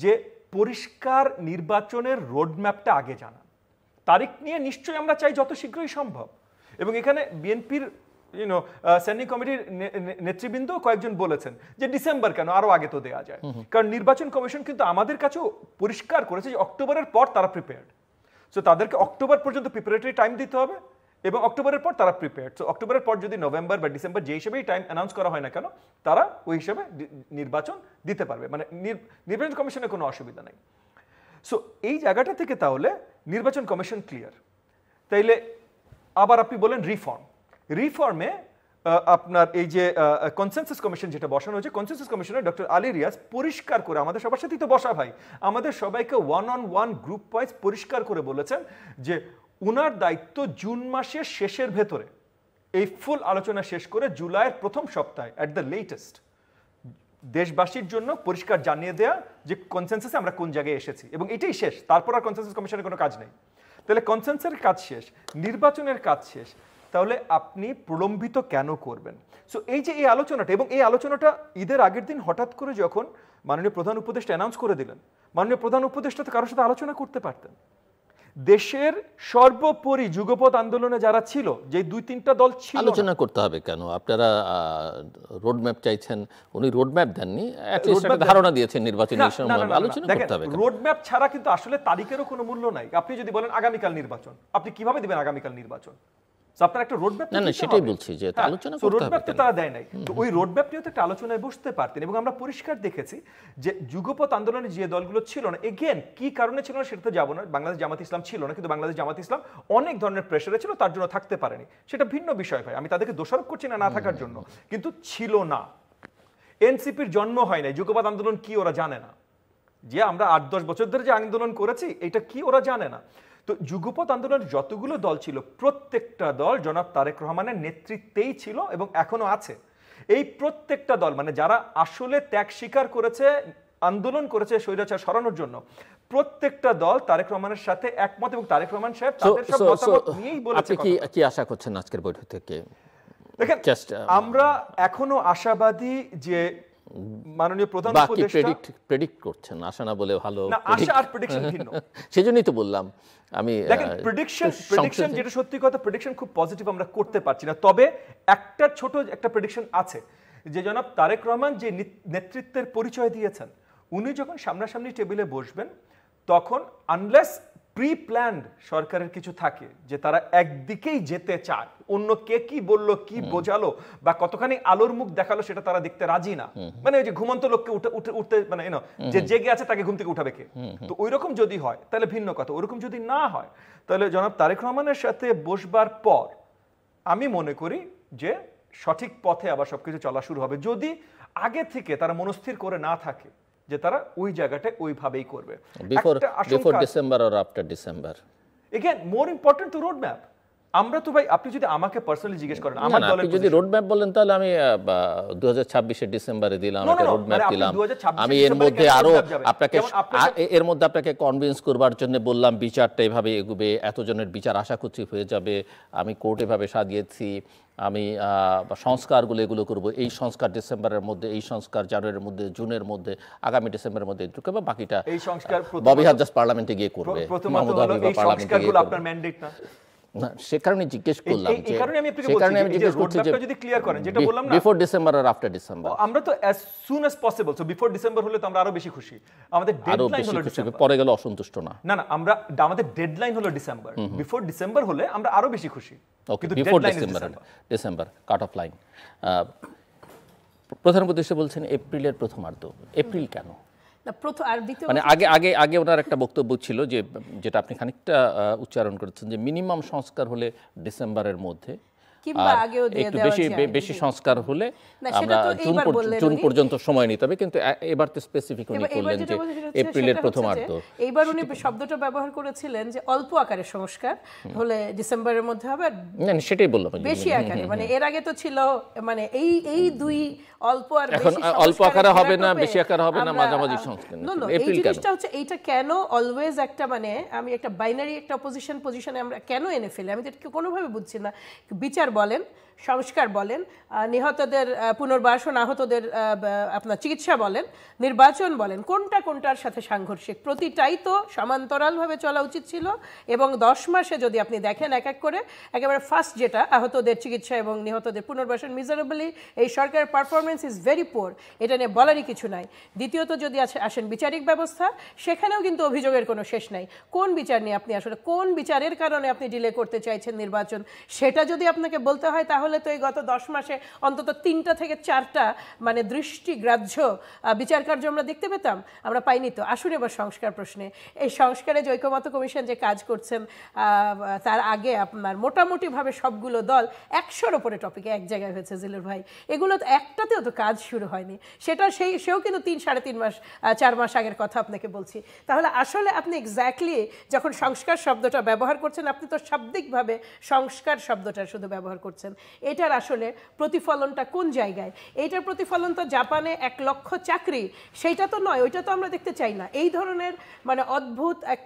যে পরিষ্কার নির্বাচনের রোডম্যাপটা আগে জানান। তারিখ নিয়ে নিশ্চয়ই আমরা চাই যত শীঘ্রই সম্ভব, এবং এখানে বিএনপির স্ট্যান্ডিং কমিটির নেতৃবৃন্দ কয়েকজন বলেছেন যে ডিসেম্বর কেন, আরো আগে তো দেয়া যায়, কারণ নির্বাচন কমিশন কিন্তু আমাদের কাছেও পরিষ্কার করেছে যে অক্টোবরের পর তারা প্রিপেয়ার্ড। সো তাদেরকে অক্টোবর পর্যন্ত প্রিপারেটরি টাইম দিতে হবে, এবং অক্টোবরের পর তারা প্রিপেয়ার্ড। সো অক্টোবরের পর যদি নভেম্বর বা ডিসেম্বর যে হিসেবেই টাইম অ্যানাউন্স করা হয় না কেন, তারা ওই হিসেবে নির্বাচন দিতে পারবে, মানে নির্বাচন কমিশনের কোনো অসুবিধা নেই। সো এই জায়গাটা থেকে তাহলে নির্বাচন কমিশন ক্লিয়ার। তাইলে আবার আপনি বলেন রিফর্মে আপনার এই যে কনসেনসাস কমিশন যেটা বসানো হয়েছে, কনসেনসাস কমিশনে ডক্টর আলী রিয়াজ পরিষ্কার করে, আমাদের সবার সাথেই তো বসা ভাই, আমাদের সবাইকে ওয়ান গ্রুপ ওয়াইজ পরিষ্কার করে বলেছেন যে উনার দায়িত্ব জুন মাসের শেষের ভেতরে এই ফুল আলোচনা শেষ করে জুলাইয়ের প্রথম সপ্তাহে অ্যাট দ্য লেটেস্ট দেশবাসীর জন্য পরিষ্কার জানিয়ে দেয়া যে কনসেনসাসে আমরা কোন জায়গায় এসেছি, এবং এটাই শেষ, তারপর আর কনসেনসাস কমিশনের কোনো কাজ নেই। তাহলে কনসেনসাসের কাজ শেষ, নির্বাচনের কাজ শেষ, তাহলে আপনি প্রলম্বিত কেন করবেন? সো এই যে এই আলোচনাটা, এবং এই আলোচনাটা ঈদের আগের দিন হঠাৎ করে যখন মাননীয় প্রধান উপদেষ্টা অ্যানাউন্স করে দিলেন, মাননীয় প্রধান উপদেষ্টা তো কারোর সাথে আলোচনা করতে পারতেন। দেশের সর্বোপরি যুগপৎ আন্দোলনে যারা ছিল, যে 2-3টা দল ছিল, আলোচনা করতে হবে কেন? আপনারা রোডম্যাপ চাইছেন, উনি রোডম্যাপ দেননি, ধারণা দিয়েছেন নির্বাচনের সময়, আলোচনা করতে হবে। রোডম্যাপ ছাড়া কিন্তু আসলে তারিখেরও কোনো মূল্য নাই। আপনি যদি বলেন আগামীকাল নির্বাচন, আপনি কিভাবে দিবেন আগামীকাল নির্বাচন? আপনার একটা রোডম্যাপ, না সেটাই বলছি যে আলোচনা করতে হবে। রোডম্যাপ তো তারা দেয় নাই, তো ওই রোডম্যাপ নিয়ে তো একটা আলোচনায় বসতে পারতেন। এবং আমরা পরিষ্কার দেখেছি যে যুগপৎ আন্দোলনে যে দলগুলো ছিল না, এগেন কি কারণে ছিল না সেটা তো যাবো না, বাংলাদেশ জামাত ইসলাম ছিল না, কিন্তু বাংলাদেশ জামাত ইসলাম অনেক ধরনের প্রেসারে ছিল, তার জন্য থাকতে পারেনি, সেটা ভিন্ন বিষয় ভাই, আমি তাদেরকে দোষারোপ করছি না থাকার জন্য, কিন্তু ছিল না। এনসিপির জন্ম হয় নাই, যুগপৎ আন্দোলন কি ওরা জানে না, যে আমরা 8-10 বছর ধরে যে আন্দোলন করেছি এটা কি ওরা জানে না। তো যুগপৎ আন্দোলনের যতগুলো দল ছিল প্রত্যেকটা দল জনাব তারেক রহমানের নেতৃত্বেই ছিল এবং এখনো আছে। এই প্রত্যেকটা দল, মানে যারা আসলে ত্যাগ স্বীকার করেছে, আন্দোলন করেছে স্বৈরাচার সরানোর জন্য, প্রত্যেকটা দল তারেক রহমানের সাথে একমত, এবং তারেক রহমান সাহেব তাদের সব মতামত নিয়েই বলেছে। আপনি কি আশা করছেন আজকের বৈঠক থেকে? দেখেন, আমরা এখনো আশাবাদী যে মাননীয় প্রধান উপদেষ্টা প্রেডিক্ট করছেন, আশা না বলে ভালো, না আশা আর প্রেডিকশন ভিন্ন, সেজন্যই তো বললাম আমি। দেখেন, প্রেডিকশন যেটা সত্যি কথা, প্রেডিকশন খুব পজিটিভ আমরা করতে পারছি না, তবে একটা ছোট একটা প্রেডিকশন আছে যে জনাব তারেক রহমান যে নেতৃত্বের পরিচয় দিয়েছেন, উনি যখন সামনাসামনি টেবিলে বসবেন তখন আনলেস প্রি প্ল্যান্ড সরকারের কিছু থাকে যে তারা একদিকেই যেতে চায়, অন্য কে কি বললো, কি বোঝালো বা কতখানি আলোর মুখ দেখালো সেটা তারা দেখতে রাজি না। মানে ওই যে ঘুমন্ত লোককে উঠতে মানে যে জেগে আছে তাকে ঘুম থেকে উঠাবে কে, তো ওই রকম যদি হয় তাহলে ভিন্ন কথা। ওরকম যদি না হয় তাহলে জনাব তারেক রহমানের সাথে বসবার পর আমি মনে করি যে সঠিক পথে আবার সবকিছু চলা শুরু হবে, যদি আগে থেকে তারা মনস্থির করে না থাকে যে তারা ওই জায়গাটায় ওইভাবেই করবে। Before December or after December, again more important to road map. আমরা তো ভাই, আপনি যদি আমাকে পার্সোনালি জিজ্ঞেস করেন, আমার দলের যদি রোড ম্যাপ বলেন তাহলে আমি 2026 ডিসেম্বরে দিলাম একটা রোড ম্যাপ দিলাম, আমি এর মধ্যে আরো আপনাকে কনভিন্স করবার জন্য বললাম বিচারটা এভাবে এগোবে, এতজনের বিচার আশা করছি হয়ে যাবে, আমি কোর্ট এভাবে সাজিয়েছি, আমি সংস্কারগুলো এগুলো করবো, এই সংস্কার ডিসেম্বরের মধ্যে, এই সংস্কার জানুয়ারির মধ্যে, জুনের মধ্যে, আগামী ডিসেম্বরের মধ্যে ঢুকবে, বাকিটা এই সংস্কার ববি হাফেজ পার্লামেন্টে গিয়ে করবে, মাহমুদ হাবিব পার্লামেন্টে গিয়ে করবে। আপনার ম্যান্ডেট না, না সে কারণে জিজ্ঞেস করলাম, এই কারণে আমি আপনাকে বলছি যে রোডম্যাপটা যদি ক্লিয়ার করেন, যেটা বললাম না বিফোর ডিসেম্বর আর আফটার ডিসেম্বর, আমরা তো as soon as possible, so before December হলে তো আমরা আরো বেশি খুশি। আমাদের ডেডলাইন হলো ডিসেম্বর, পরে গেলে অসন্তুষ্ট না, আমাদের ডেডলাইন হলো ডিসেম্বর, বিফোর ডিসেম্বর হলে আমরা আরো বেশি খুশি, কিন্তু before December cut off line. প্রধান উপদেষ্টা বলছেন এপ্রিলের প্রথমার্ধ, এপ্রিল কেন? মানে আগে ওনার একটা বক্তব্য ছিল যে, যেটা আপনি খানিকটা উচ্চারণ করেছেন, যে মিনিমাম সংস্কার হলে ডিসেম্বরের মধ্যে, একটু বেশি সংস্কার হলে আমরা জুন পর্যন্ত সময় নিতে হবে, কিন্তু এবার তো স্পেসিফিক উনি বললেন যে এপ্রিলের প্রথমার্ধ। এইবার উনি শব্দটা ব্যবহার করেছিলেন যে অল্প আকারের সংস্কার হলে ডিসেম্বরের মধ্যে হবে, সেটাই বললাম, বেশি আকারে, মানে এর আগে তো ছিল মানে এই দুই অল্প আর এখন অল্প আকারে হবে না, বেশি আকারে হবে না, মাঝামাঝি সংস্কার। এই জিনিসটা হচ্ছে, এইটা কেন অলওয়েজ একটা, মানে আমি একটা বাইনারি একটা পজিশনে আমরা কেন এনে ফেলি, আমি তো কোনোভাবে বুঝছি না। বিচার সংস্কার বলেন, নিহতদের পুনর্বাসন, আহতদের আপনার চিকিৎসা বলেন, নির্বাচন বলেন, কোনটার সাথে সাংঘর্ষিক? প্রতিটাই তো সমান্তরালভাবে চলা উচিত ছিল। এবং 10 মাসে যদি আপনি দেখেন এক এক করে, একেবারে ফার্স্ট যেটা আহতদের চিকিৎসা এবং নিহতদের পুনর্বাসন, মিজারেবলি এই সরকারের পারফরমেন্স ইজ ভেরি পোর, এটা নিয়ে বলারই কিছু নাই। দ্বিতীয়ত যদি আসেন বিচারিক ব্যবস্থা, সেখানেও কিন্তু অভিযোগের কোনো শেষ নাই। কোন বিচার নিয়ে আপনি আসলে, কোন বিচারের কারণে আপনি ডিলে করতে চাইছেন নির্বাচন, সেটা যদি আপনাকে বলতে হয়, তাহলে তো এই গত 10 মাসে অন্তত 3টা থেকে 4টা মানে দৃষ্টিগ্রাহ্য বিচার কার্য আমরা দেখতে পেতাম, আমরা পাইনি তো। আসুন এবার সংস্কার প্রশ্নে। এই সংস্কারে যে ঐকমত্য কমিশন যে কাজ করছেন, তার আগে আপনার মোটামুটিভাবে সবগুলো দল 100-র উপরে টপিকে এক জায়গায় হয়েছে জিলুর ভাই, এগুলো তো একটাতেও তো কাজ শুরু হয়নি। সেও কিন্তু 3-3.5 মাস 4 মাস আগের কথা আপনাকে বলছি। তাহলে আসলে আপনি এক্স্যাক্টলি যখন সংস্কার শব্দটা ব্যবহার করছেন, আপনি তো শাব্দিকভাবে সংস্কার শব্দটা শুধু ব্যবহার করছেন। এটার আসলে প্রতিফলনটা কোন জায়গায়? এইটার প্রতিফলন তো জাপানে 1 লক্ষ চাকরি, সেইটা তো নয়, ওইটা তো আমরা দেখতে চাই না। এই ধরনের মানে অদ্ভুত এক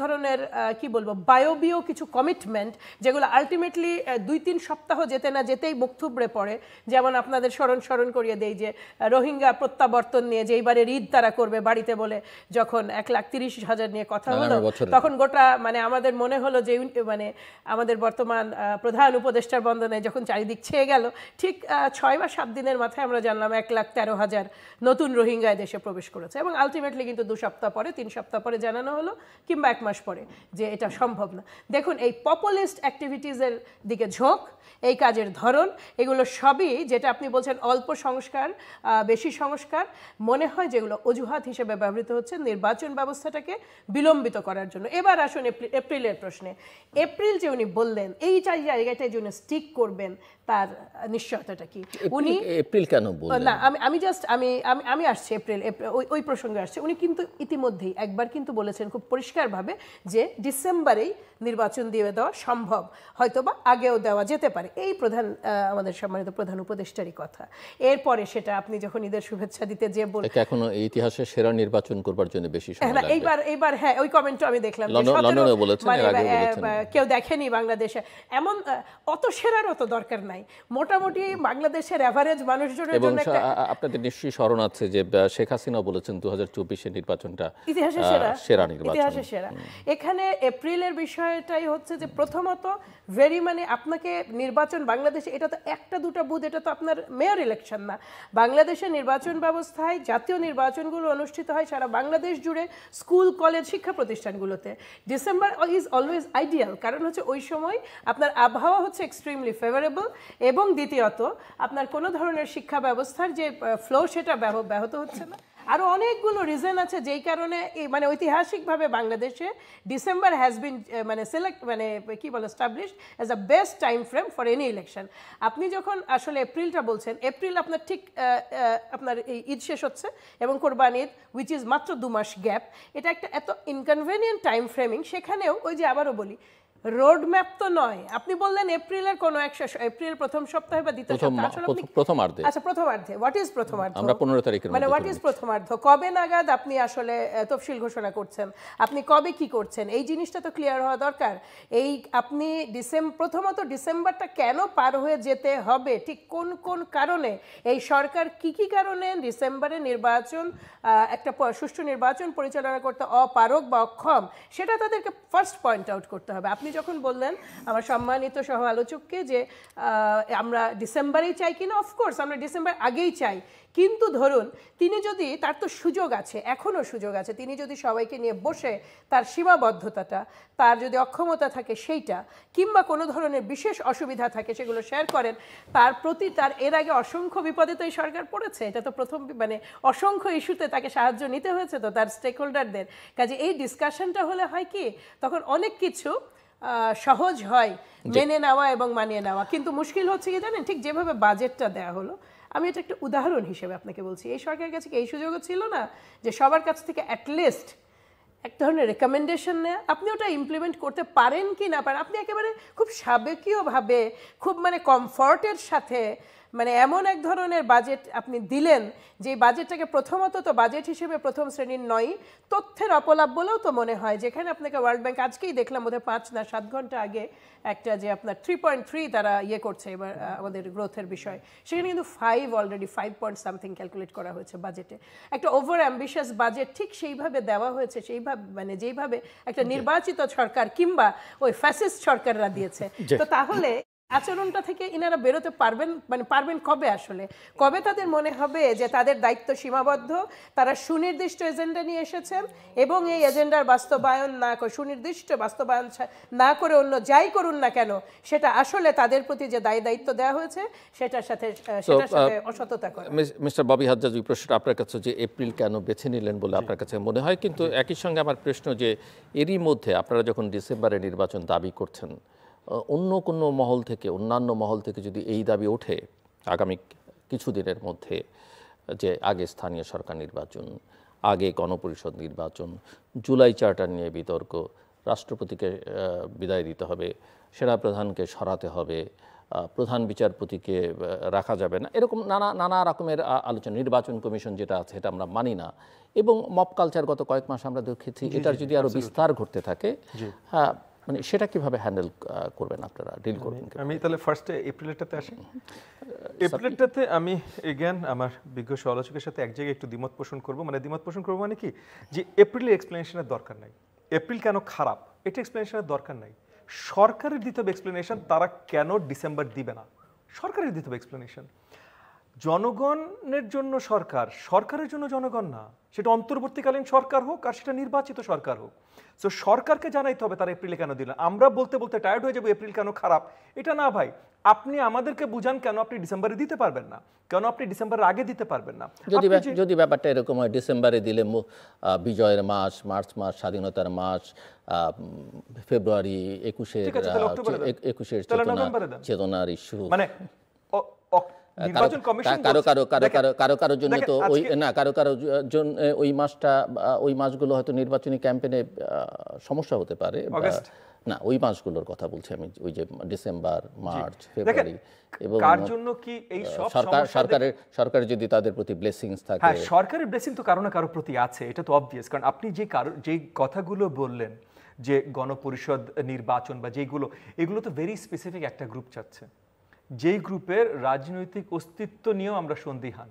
ধরনের কি বলবো, বায়বীয় কিছু কমিটমেন্ট, যেগুলো আলটিমেটলি 2-3 সপ্তাহ যেতে না যেতেই মুখ থুবড়ে পড়ে। যেমন আপনাদের স্মরণ করিয়ে দেই যে রোহিঙ্গা প্রত্যাবর্তন নিয়ে যে এইবারের ঈদ তারা করবে বাড়িতে বলে, যখন 1,30,000 নিয়ে কথা হলো, তখন গোটা মানে আমাদের মনে হলো যে মানে আমাদের বর্তমান প্রধান উপদেষ্টার বন্দনে যখন চারিদিক ছেয়ে গেল, ঠিক 6 বা 7 দিনের মাথায় আমরা জানলাম 1,13,000 নতুন রোহিঙ্গা দেশে প্রবেশ করেছে। এবং আলটিমেটলি কিন্তু 2 সপ্তাহ পরে, 3 সপ্তাহ পরে জানানো হলো, কিংবা 1 মাস পরে, যে এটা সম্ভব না। দেখুন, এই পপুলিস্ট অ্যাক্টিভিটিসের দিকে ঝোঁক, এই কাজের ধরন, এগুলো সবই যেটা আপনি বলছেন অল্প সংস্কার, বেশি সংস্কার, মনে হয় যেগুলো অজুহাত হিসেবে ব্যবহৃত হচ্ছে নির্বাচন ব্যবস্থাটাকে বিলম্বিত করার জন্য। এবার আসুন এপ্রিলের প্রশ্নে। এপ্রিল যে উনি বললেন, এই জায়গাটায় যে উনি স্টিক করবেন, তার নিশ্চয়তাটা কি? উনি এপ্রিল কেন বললেন? না, আমি আসছি এপ্রিল, ওই প্রসঙ্গে আসছে। উনি কিন্তু ইতিমধ্যেই একবার কিন্তু বলেছেন খুব পরিষ্কারভাবে যে ডিসেম্বরেই নির্বাচন দিয়ে দেওয়া সম্ভব, হয়তোবা আগেও দেওয়া যেতে পারে। এই আমাদের সম্মানিত প্রধান উপদেষ্টারই কথা। এরপরে সেটা আপনি যখন ঈদের শুভেচ্ছা দিতে যে বললেন, এখনো ইতিহাসে সেরা নির্বাচন করবার জন্য বেশি সময় লাগবে। এইবার হ্যাঁ, ওই কমেন্টও আমি দেখলাম, লন্ডনে বলেছেন, কেউ দেখেনি বাংলাদেশে, এমন অত সেরার অত দরকার নাই। মোটামুটি বাংলাদেশের এভারেজ মানুষজনের জন্য আপনাদের নিশ্চয়ই স্মরণ আছে যে শেখ হাসিনা বলেছেন 2024-এর নির্বাচনটা ইতিহাসে সেরা নির্বাচন, ইতিহাসে সেরা। এখানে এপ্রিলের বিষয়টাই হচ্ছে যে প্রথমত মানে আপনাকে নির্বাচন বাংলাদেশে, এটা তো 1-2টা বুথ, এটা তো আপনার মেয়র ইলেকশন না। বাংলাদেশের নির্বাচন ব্যবস্থায় জাতীয় নির্বাচনগুলো অনুষ্ঠিত হয় সারা বাংলাদেশ জুড়ে, স্কুল, কলেজ, শিক্ষা প্রতিষ্ঠানগুলোতে। ডিসেম্বর ইজ অলওয়েজ আইডিয়াল, কারণ হচ্ছে ওই সময় আপনার আবহাওয়া হচ্ছে এক্সট্রিমলি ফেভারেবল, এবং দ্বিতীয়ত আপনার কোনো ধরনের শিক্ষা ব্যবস্থার যে ফ্লো, সেটা ব্যাহত হচ্ছে না। আরও অনেকগুলো রিজন আছে যেই কারণে মানে ঐতিহাসিকভাবে বাংলাদেশে December has been established as a best time frame for any election. আপনি যখন আসলে এপ্রিলটা বলছেন, এপ্রিল আপনার ঠিক আপনার এই ঈদ শেষ হচ্ছে এবং কোরবান ঈদ, উইচ ইজ মাত্র 2 মাস গ্যাপ। এটা একটা এত ইনকনভেনিয়েন্ট টাইম ফ্রেমিং। সেখানেও ওই যে আবারও বলি, রোড ম্যাপ তো নয়। আপনি বললেন এপ্রিলের কোনো এপ্রিল প্রথম সপ্তাহে বা দ্বিতীয় সপ্তাহে, প্রথমার্ধে। আচ্ছা, প্রথমার্ধে। হোয়াট ইজ প্রথমার্ধ? আমরা 15 তারিখের মানে হোয়াট ইজ প্রথমার্ধ? কবে নাগাদ আপনি আসলে তফসিল ঘোষণা করছেন? আপনি কবে কি করছেন? এই জিনিসটা তো ক্লিয়ার হওয়া দরকার। এই আপনি প্রথমত ডিসেম্বরটা কেন পার হয়ে যেতে হবে, ঠিক কোন কোন কারণে এই সরকার কি কারণে ডিসেম্বরে নির্বাচন, একটা সুষ্ঠু নির্বাচন পরিচালনা করতে অপারগ বা অক্ষম, সেটা তাদেরকে ফার্স্ট পয়েন্ট আউট করতে হবে। আপনি যখন বললেন আমার সম্মানিত সহ আলোচককে যে আমরা ডিসেম্বরেই চাই কিনা, অফকোর্স আমরা ডিসেম্বর আগেই চাই, কিন্তু ধরুন তিনি যদি, তার তো সুযোগ আছে, এখনও সুযোগ আছে, তিনি যদি সবাইকে নিয়ে বসে তার সীমাবদ্ধতাটা, তার যদি অক্ষমতা থাকে সেইটা, কিংবা কোনো ধরনের বিশেষ অসুবিধা থাকে সেগুলো শেয়ার করেন, তার এর আগে অসংখ্য বিপদে তো এই সরকার পড়েছে। এটা তো প্রথম মানে অসংখ্য ইস্যুতে তাকে সাহায্য নিতে হয়েছে তো তার স্টেক হোল্ডারদের কাজে। এই ডিসকাশনটা হলে হয় কি, তখন অনেক কিছু সহজ হয় মেনে নেওয়া এবং মানিয়ে নেওয়া। কিন্তু মুশকিল হচ্ছে কি জানেন, ঠিক যেভাবে বাজেটটা দেওয়া হলো, আমি এটা একটা উদাহরণ হিসেবে আপনাকে বলছি, এই সরকারের কাছে এই সুযোগও ছিল না যে সবার কাছ থেকে অ্যাটলিস্ট এক ধরনের রেকমেন্ডেশন নেয়, আপনি ওটা ইমপ্লিমেন্ট করতে পারেন কি না পারেন। আপনি একেবারে খুব সাবেকীয়ভাবে, খুব মানে কমফর্টের সাথে মানে এমন এক ধরনের বাজেট আপনি দিলেন যে বাজেটটাকে প্রথমত তো বাজেট হিসেবে প্রথম শ্রেণীর নয়, তথ্যের অপলাপ বলেও তো মনে হয়, যেখানে আপনাকে ওয়ার্ল্ড ব্যাংক আজকেই দেখলাম বোধহয় 5 না 7 ঘন্টা আগে একটা যে আপনার 3.3 তারা ইয়ে করছে এবার আমাদের গ্রোথের বিষয়, সেখানে কিন্তু 5 অলরেডি 5 পয়েন্ট সামথিং ক্যালকুলেট করা হয়েছে বাজেটে। একটা ওভার অ্যাম্বিশিয়াস বাজেট ঠিক সেইভাবে দেওয়া হয়েছে, সেইভাবে মানে যেইভাবে একটা নির্বাচিত সরকার কিংবা ওই ফ্যাসিস্ট সরকাররা দিয়েছে। তো তাহলে আচরণটা থেকে ইনারা বেরোতে পারবেন, মানে পারবেন কবে? আসলে কবে তাদের মনে হবে যে তাদের দায়িত্ব সীমাবদ্ধ, তারা সুনির্দিষ্ট এজেন্ডা নিয়ে এসেছেন এবং এই এজেন্ডার বাস্তবায়ন না করে, সুনির্দিষ্ট বাস্তবায়ন না করে অন্য যাই করুন না কেন সেটা আসলে তাদের প্রতি যে দায়িত্ব দেওয়া হয়েছে সেটার সাথে অসততা করে। মিস্টার ববি হাজ্জাজ, এই প্রশ্নটা আপনার কাছে যে এপ্রিল কেন বেছে নিলেন বলে আপনার কাছে মনে হয়, কিন্তু একই সঙ্গে আমার প্রশ্ন যে এরই মধ্যে আপনারা যখন ডিসেম্বরে নির্বাচন দাবি করছেন, অন্য কোনো মহল থেকে, অন্যান্য মহল থেকে যদি এই দাবি ওঠে আগামী কিছুদিনের মধ্যে যে আগে স্থানীয় সরকার নির্বাচন, আগে গণপরিষদ নির্বাচন, জুলাই চার্টার নিয়ে বিতর্ক, রাষ্ট্রপতিকে বিদায় দিতে হবে, সেনাপ্রধানকে সরাতে হবে, প্রধান বিচারপতিকে রাখা যাবে না, এরকম নানা রকমের আলোচনা, নির্বাচন কমিশন যেটা আছে এটা আমরা মানি না, এবং মব কালচার গত কয়েক মাস আমরা দেখেছি, এটার যদি আরও বিস্তার ঘটতে থাকে, হ্যাঁ মানে সেটা কিভাবে হ্যান্ডেল করবেন আপনারা, ডিল করবেন? আমি তাহলে ফার্স্টে এপ্রিলেরটাতে আসি। এপ্রিলেরটাতে আমি এগেন আমার বিজ্ঞ সমালোচকের সাথে এক জায়গায় একটু দ্বিমত পোষণ করবো। মানে দ্বিমত পোষণ করবো মানে কি, যে এপ্রিলের এক্সপ্লেনেশনের দরকার নাই, এপ্রিল কেন খারাপ এটা এক্সপ্লেনেশনের দরকার নাই। সরকারের দিতে হবে এক্সপ্লেনেশন, তারা কেন ডিসেম্বর দিবে না, সরকারের দিতে হবে এক্সপ্লেনেশন। জনগণের জন্য সরকার, সরকারের জন্য জনগণ না, সেটা অন্তর্বর্তীকালীন সরকার হোক আর সেটা নির্বাচিত সরকার হোক। সো সরকারকে জানাইতে হবে তারা এপ্রিলে কেন দিলেন। আমরা বলতে বলতে টায়ার্ড হয়ে যাবো এপ্রিল কেন খারাপ, এটা না ভাই। আপনি আমাদেরকে বুঝান কেন আপনি ডিসেম্বরে দিতে পারবেন না, কেন আপনি ডিসেম্বরের আগে দিতে পারবেন না। যদি ব্যাপারটা এরকম হয় ডিসেম্বরে দিলে বিজয়ের মাস, মার্চ মাস, স্বাধীনতার মাস, ফেব্রুয়ারি 21-এর চেতনার ইস্যু, মানে কারো জন্য তো ওই না, কারো জন্য ওই মাসটা, ওই মাসগুলো হয়তো নির্বাচনী ক্যাম্পেইনে সমস্যা হতে পারে না, ওই মাসগুলোর কথা বলছি আমি, ওই যে ডিসেম্বর, মার্চ, ফেব্রুয়ারি, এবং কার জন্য কি এই সব সরকারের যদি তাদের প্রতি ব্লেসিংস থাকে, হ্যাঁ সরকারের ব্লেসিং তো কারো না কারো প্রতি আছে, এটা তো অবভিয়াস। কারণ আপনি যে কথাগুলো বললেন যে গণপরিষদ নির্বাচন বা যেগুলো, এগুলো তো ভেরি স্পেসিফিক একটা গ্রুপ চাচ্ছে, যেই গ্রুপের রাজনৈতিক অস্তিত্ব নিয়েও আমরা সন্দিহান।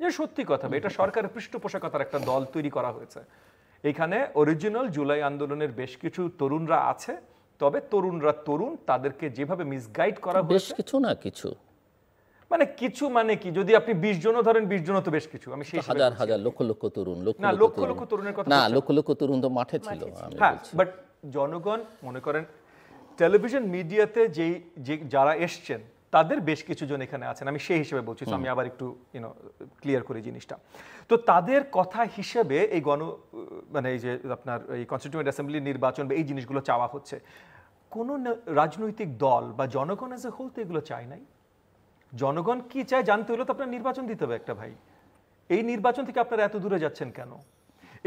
যে সত্যি কথা, এটা সরকারের পৃষ্ঠপোষকতার একটা দল তৈরি করা হয়েছে। এখানে অরিজিনাল জুলাই আন্দোলনের বেশ কিছু তরুণরা আছে, তবে তরুণরা তরুণ, তাদেরকে যেভাবে মিসগাইড করা হয়েছে, বেশ কিছু না কিছু মানে কিছু মানে কি, যদি আপনি 20 জনও ধরেন, 20 জন তো বেশ কিছু। আমি সেই হাজার হাজার লক্ষ লক্ষ তরুণ, লক্ষ তরুণের কথা না, লক্ষ লক্ষ তরুণ তো মাঠে ছিল। হ্যাঁ, বাট জনগণ মনে করেন টেলিভিশন মিডিয়াতে যে যারা এসছেন তাদের বেশ কিছু জন এখানে আছেন, আমি সেই হিসেবে বলছি। আমি আবার একটু ক্লিয়ার করি জিনিসটা। তো তাদের কথা হিসেবে এই মানে এই যে আপনার এই কনস্টিটিউয়েন্ট অ্যাসেম্বলি নির্বাচন বা এই জিনিসগুলো চাওয়া হচ্ছে, কোনো রাজনৈতিক দল বা জনগণ এজ এ হোল তো এগুলো চায় নাই। জনগণ কি চায় জানতে হলে তো আপনার নির্বাচন দিতে হবে একটা ভাই। এই নির্বাচন থেকে আপনারা এত দূরে যাচ্ছেন কেন?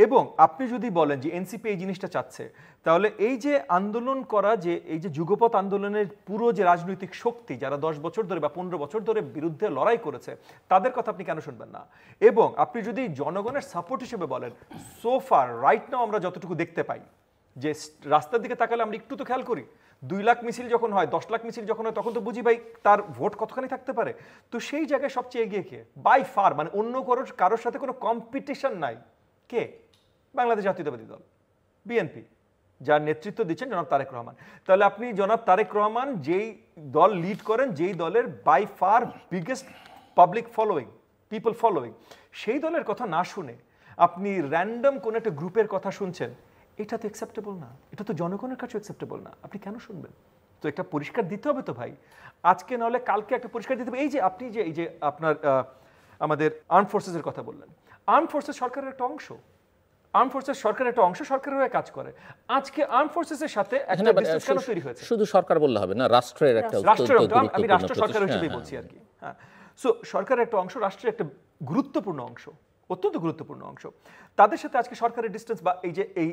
এবং আপনি যদি বলেন যে এনসিপি এই জিনিসটা চাচ্ছে, তাহলে এই যে আন্দোলন করা, যে এই যে যুগপৎ আন্দোলনের পুরো যে রাজনৈতিক শক্তি, যারা 10 বছর ধরে বা 15 বছর ধরে বিরুদ্ধে লড়াই করেছে, তাদের কথা আপনি কেন শুনবেন না? এবং আপনি যদি জনগণের সাপোর্ট হিসেবে বলেন, সোফার রাইট নাও আমরা যতটুকু দেখতে পাই, যে রাস্তার দিকে তাকালে আমরা একটু তো খেয়াল করি, 2 লাখ মিছিল যখন হয়, 10 লাখ মিছিল যখন হয়, তখন তো বুঝি ভাই তার ভোট কতখানি থাকতে পারে। তো সেই জায়গায় সবচেয়ে এগিয়ে কে? বাই ফার, মানে অন্য কারোর সাথে কোনো কম্পিটিশন নাই। কে? বাংলাদেশ জাতীয়তাবাদী দল, বিএনপি, যার নেতৃত্ব দিচ্ছেন জনাব তারেক রহমান। তাহলে আপনি জনাব তারেক রহমান যেই দল লিড করেন, যেই দলের by far biggest public following, people following, সেই দলের কথা না শুনে আপনি র্যান্ডম কোন একটা গ্রুপের কথা শুনছেন, এটা তো অ্যাকসেপ্টেবল না, এটা তো জনগণের কাছে অ্যাকসেপ্টেবল না। আপনি কেন শুনবেন? তো একটা পরিষ্কার দিতে হবে তো ভাই, আজকে নাহলে কালকে একটা পরিষ্কার দিতে হবে। এই যে আপনি যে এই যে আপনার আমাদের আর্ম ফোর্সেসের কথা বললেন, আর্ম ফোর্সেস সরকারের একটা অংশ, আর্ম ফোর্সেস সরকারের একটা অংশ, সরকারের হয়ে কাজ করে। আজকে আর্ম ফোর্সেসের সাথে একটা ডিসটেন্স কেন তৈরি হয়েছে? শুধু সরকার বললে হবে না, রাষ্ট্রের একটা, আমি রাষ্ট্র সরকার হিসেবে বলছি আর কি। হ্যাঁ, সো সরকারের একটা অংশ, রাষ্ট্রের একটা গুরুত্বপূর্ণ অংশ, অত্যন্ত গুরুত্বপূর্ণ অংশ। তাদের সাথে আজকে সরকারের ডিসটেন্স বা এই যে এই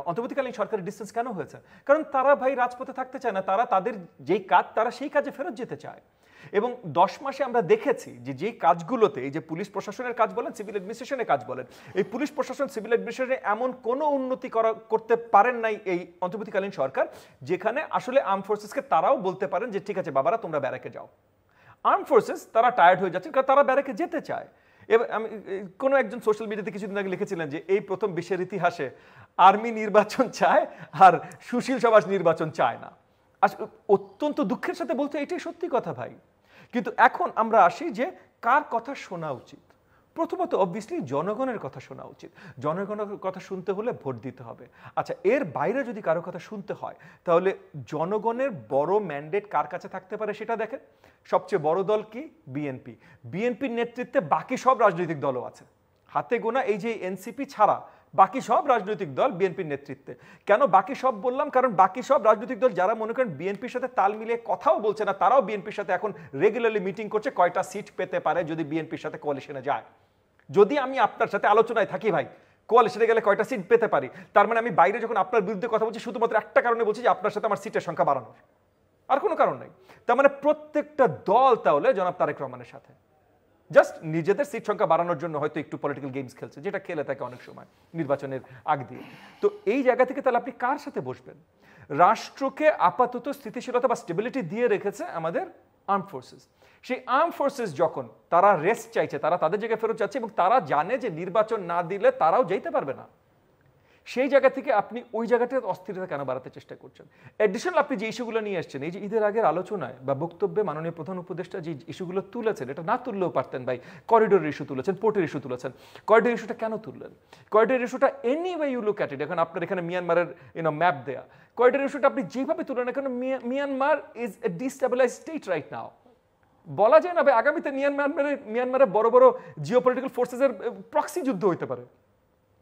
অন্তর্বর্তীকালীন সরকারের ডিসটেন্স কেন হয়েছে? কারণ তারা ভাই রাজপথে থাকতে চায় না, তারা তাদের যেই কাজ, তারা সেই কাজে ফেরত যেতে চায়। এবং 10 মাসে আমরা দেখেছি যে যে কাজগুলোতে, এই যে পুলিশ প্রশাসনের কাজ বলেন, সিভিল অ্যাডমিনিস্ট্রেশনের কাজ বলেন, এই পুলিশ প্রশাসন সিভিল অ্যাডমিনিস্ট্রেশনে এমন কোনো উন্নতি করতে পারেন নাই এই অন্তর্বর্তীকালীন সরকার, যেখানে আসলে আর্ম ফোর্সেসকে তারাও বলতে পারেন যে ঠিক আছে বাবারা তোমরা ব্যারাকে যাও। আর্ম ফোর্সেস তারা টায়ার্ড হয়ে যাচ্ছেন, কারণ তারা ব্যারাকে যেতে চায়। এবার আমি কোনো একজন সোশ্যাল মিডিয়াতে কিছুদিন আগে লিখেছিলেন যে এই প্রথম বিশ্বের ইতিহাসে আর্মি নির্বাচন চায় আর সুশীল সমাজ নির্বাচন চায় না। আসলে অত্যন্ত দুঃখের সাথে বলতে এটাই সত্যি কথা ভাই। কিন্তু এখন আমরা আসি যে কার কথা শোনা উচিত। প্রথমত অবভিয়াসলি জনগণের কথা শোনা উচিত। জনগণের কথা শুনতে হলে ভোট দিতে হবে। আচ্ছা, এর বাইরে যদি কারো কথা শুনতে হয় তাহলে জনগণের বড় ম্যান্ডেট কার কাছে থাকতে পারে সেটা দেখেন। সবচেয়ে বড় দল কি? বিএনপি। বিএনপির নেতৃত্বে বাকি সব রাজনৈতিক দলও আছে, হাতে গোনা এই যে এনসিপি ছাড়া বাকি সব রাজনৈতিক দল বিএনপির নেতৃত্বে। কেন বাকি সব বললাম? কারণ বাকি সব রাজনৈতিক দল যারা মনে করেন বিএনপির সাথে তাল মিলিয়ে কথাও বলছে না, তারাও বিএনপির সাথে এখন রেগুলারলি মিটিং করছে কয়টা সিট পেতে পারে যদি বিএনপির সাথে কোয়ালিশনে যায়। যদি আমি আপনার সাথে আলোচনায় থাকি ভাই, কোয়ালিশনে গেলে কয়টা সিট পেতে পারি, তার মানে আমি বাইরে যখন আপনার বিরুদ্ধে কথা বলছি শুধুমাত্র একটা কারণে বলছি যে আপনার সাথে আমার সিটের সংখ্যা বাড়ানোর, আর কোনো কারণ নেই। তার মানে প্রত্যেকটা দল তাহলে জনাব তারেক রহমানের সাথে জাস্ট নিজেদের সিট সংখ্যা বাড়ানোর জন্য হয়তো একটু পলিটিক্যাল গেমস খেলছে, যেটা খেলে থাকে অনেক সময় নির্বাচনের আগ দিয়ে। তো এই জায়গা থেকে তাহলে আপনি কার সাথে বসবেন? রাষ্ট্রকে আপাতত স্থিতিশীলতা বা স্টেবিলিটি দিয়ে রেখেছে আমাদের আর্ম ফোর্সেস। সেই আর্ম ফোর্সেস যখন তারা রেস্ট চাইছে, তারা তাদের জায়গায় ফেরত যাচ্ছে এবং তারা জানে যে নির্বাচন না দিলে তারাও যেতে পারবে না, সেই জায়গা থেকে আপনি ওই জায়গাটার অস্থিরতা কেন বাড়াতে চেষ্টা করছেন? অ্যাডিশনাল আপনি যে ইস্যুগুলো নিয়ে আসছেন, এই যে ঈদের আগের আলোচনায় বা বক্তব্যে মাননীয় প্রধান উপদেষ্টা যে ইস্যুগুলো তুলেছেন, এটা না তুললেও পারতেন ভাই। করিডোরের ইস্যু তুলেছেন, পোর্টের ইস্যু তুলেছেন। করিডোর ইস্যুটা কেন তুললেন? করিডোর ইস্যুটা anyway you look at it, এখন আপনার এখানে মিয়ানমারের ম্যাপ দেয়া, করিডোর ইস্যুটা আপনি যেভাবে তুলেন না কেন, Myanmar is a destabilized state right now. বলা যায় না ভাই আগামীতে মিয়ানমারে বড় বড় জিওপলিটিক্যাল ফোর্সেসের প্রক্সি যুদ্ধ হইতে পারে।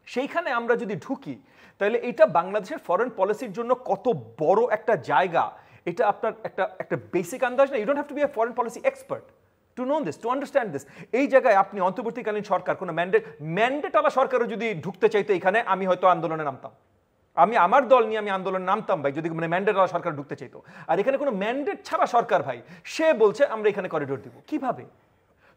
সেইখানে আমরা যদি ঢুকি তাহলে এটা বাংলাদেশের ফরেন পলিসির জন্য কত বড় একটা জায়গা, এটা আপনার একটা বেসিক আন্দাজ না। You don't have to be a foreign policy expert to know this, to understand this. এই জায়গায় আপনি অন্তর্বর্তীকালীন সরকার কোনো ম্যান্ডেটওয়ালা সরকারও যদি ঢুকতে চাইতো এখানে, আমি হয়তো আন্দোলনে নামতাম। আমি আমার দল নিয়ে আমি আন্দোলনে নামতাম ভাই, যদি ম্যান্ডেটওয়ালা সরকার ঢুকতে চাইতো। আর এখানে কোনো ম্যান্ডেট ছাড়া সরকার ভাই, সে বলছে আমরা এখানে করিডোর দিব, কিভাবে?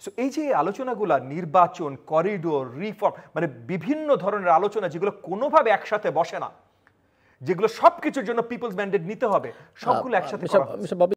সো এই যে আলোচনাগুলো, নির্বাচন, করিডোর, রিফর্ম, মানে বিভিন্ন ধরনের আলোচনা যেগুলো কোনোভাবে একসাথে বসে না, যেগুলো সবকিছুর জন্য পিপলস ম্যান্ডেট নিতে হবে, সবগুলো একসাথে